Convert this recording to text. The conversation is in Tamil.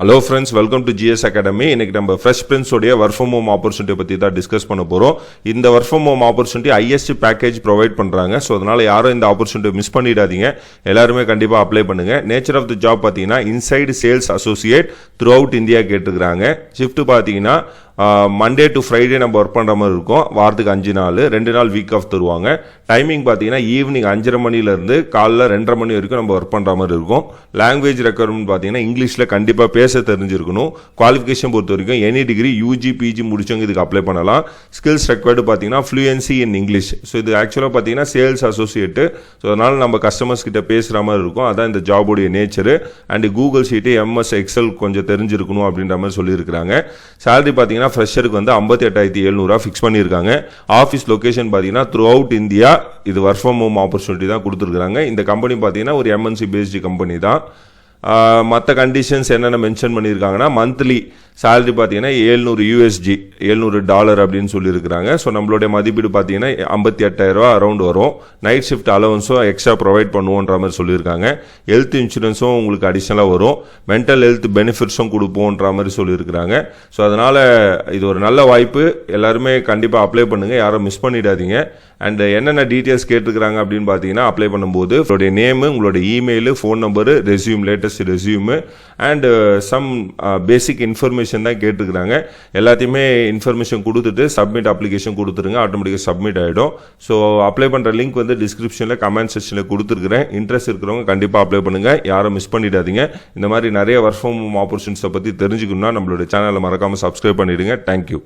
Hello friends, welcome to GS academy. இன்னைக்கு நம்ம ஃப்ரெஷ் பிரின்ஸ் உடைய ஒர்க் ஃப்ரம் ஹோம் ஆப்பர்ச்சுனிட்டி பற்றி தான் டிஸ்கஸ் பண்ண போகிறோம். இந்த work from home opportunity ISD package provide பண்ணுறாங்க. ஸோ அதனால் யாரும் இந்த ஆப்பர்ச்சுனிட்டி மிஸ் பண்ணிடாதீங்க. எல்லாருமே கண்டிப்பாக அப்ளை பண்ணுங்கள். நேச்சர் ஆஃப் தி ஜாப் பார்த்தீங்கன்னா inside sales associate through out India கேட்டுருக்காங்க. ஷிஃப்ட் பார்த்தீங்கன்னா மண்டே டு ஃப்ரைடே நம்ம ஒர்க் பண்ணுற மாதிரி இருக்கும். வாரத்துக்கு 5 நாள், 2 நாள் வீக் ஆஃப் தருவாங்க. டைமிங் பார்த்தீங்கன்னா ஈவினிங் 5:30 மணிலேருந்து காலைல 2:30 மணி வரைக்கும் நம்ம ஒர்க் பண்ணுற மாதிரி இருக்கும். லாங்குவேஜ் ரெக்குவயர்மெண்ட் பார்த்தீங்கன்னா இங்கிலீஷில் கண்டிப்பாக பேச தெரிஞ்சிருக்கணும். குவாலிஃபிகேஷன் பொறுத்த வரைக்கும் எனி டிகிரி யூஜி பிஜி முடிச்சவங்க இதுக்கு அப்ளை பண்ணலாம். ஸ்கில்ஸ் ரெக்வயர்டு பார்த்தீங்கன்னா ஃப்ளூயன்சி இன் இங்கிலீஷ். ஸோ இது ஆக்சுவலாக பார்த்தீங்கன்னா சேல்ஸ் அசோசியேட்டு. ஸோ அதனால் நம்ம கஸ்டமர்ஸ் கிட்ட பேசுகிற மாதிரி இருக்கும். அதான் இந்த ஜாபுடைய nature. And Google sheet, MS Excel கொஞ்சம் தெரிஞ்சிருக்கணும் அப்படின்ற மாதிரி சொல்லியிருக்கிறாங்க. சேலரி பார்த்தீங்கன்னா ஃப்ரெஷருக்கு வந்து 58,700 ஃபிக்ஸ் பண்ணியிருக்காங்க. ஆஃபீஸ் லொகேஷன் பார்த்தீங்கன்னா த்ரூ அவுட் இந்தியா. இது ஒர்க் ஃப்ரம் ஹோம் ஆப்பர்ச்சுனிட்டி தான் கொடுத்துருக்காங்க. இந்த கம்பெனி பார்த்தீங்கன்னா ஒரு எம்என்சி பேஸ்டு கம்பெனி தான். மற்ற கண்டிஷன்ஸ் என்னென்ன மென்ஷன் பண்ணியிருக்காங்கன்னா மந்த்லி சேலரி பார்த்தீங்கன்னா $700 $700 அப்படின்னு சொல்லியிருக்கிறாங்க. ஸோ நம்மளுடைய மதிப்பீடு பார்த்தீங்கன்னா 58,000 அரௌண்ட் வரும். நைட் ஷிஃப்ட் அலவன்ஸும் எக்ஸ்ட்ரா ப்ரொவைட் பண்ணுவோன்ற மாதிரி சொல்லியிருக்காங்க. ஹெல்த் இன்சூரன்ஸும் உங்களுக்கு அடிஷ்னலாக வரும். மென்டல் ஹெல்த் பெனிஃபிட்ஸும் கொடுப்போன்ற மாதிரி சொல்லியிருக்கிறாங்க. ஸோ அதனால் இது ஒரு நல்ல வாய்ப்பு. எல்லாருமே கண்டிப்பாக அப்ளை பண்ணுங்கள், யாரும் மிஸ் பண்ணிடாதீங்க. அண்ட் என்னென்ன டீட்டெயில்ஸ் கேட்டுருக்கிறாங்க அப்படின்னு பார்த்தீங்கன்னா அப்ளை பண்ணும்போது உங்களுடைய நேமு, உங்களுடைய email, phone number, resume, latest resume and some basic information தான் கேட்டுருக்குறாங்க. எல்லாத்தையுமே இன்ஃபர்மேஷன் கொடுத்துட்டு சப்மிட் அப்ளிகேஷன் கொடுத்துருங்க. ஆட்டோமேட்டிக்காக சப்மிட் ஆகிடும். ஸோ அப்ளை பண்ணுற லிங்க் வந்து டிஸ்கிரிப்ஷனில் கமெண்ட் செக்ஷனில் கொடுத்துருக்குறேன். இன்ட்ரெஸ்ட் இருக்கிறவங்க கண்டிப்பாக அப்ளை பண்ணுங்கள், யாரும் மிஸ் பண்ணிடாதீங்க. இந்த மாதிரி நிறைய ஒர்க் ஃப்ரம் ஹோம் ஆப்பர்ச்சுனிட்டிஸை பற்றி தெரிஞ்சுக்கணும்னா நம்மளுடைய சேனலை மறக்காமல் சப்ஸ்கிரைப் பண்ணிவிடுங்க. தேங்க்யூ.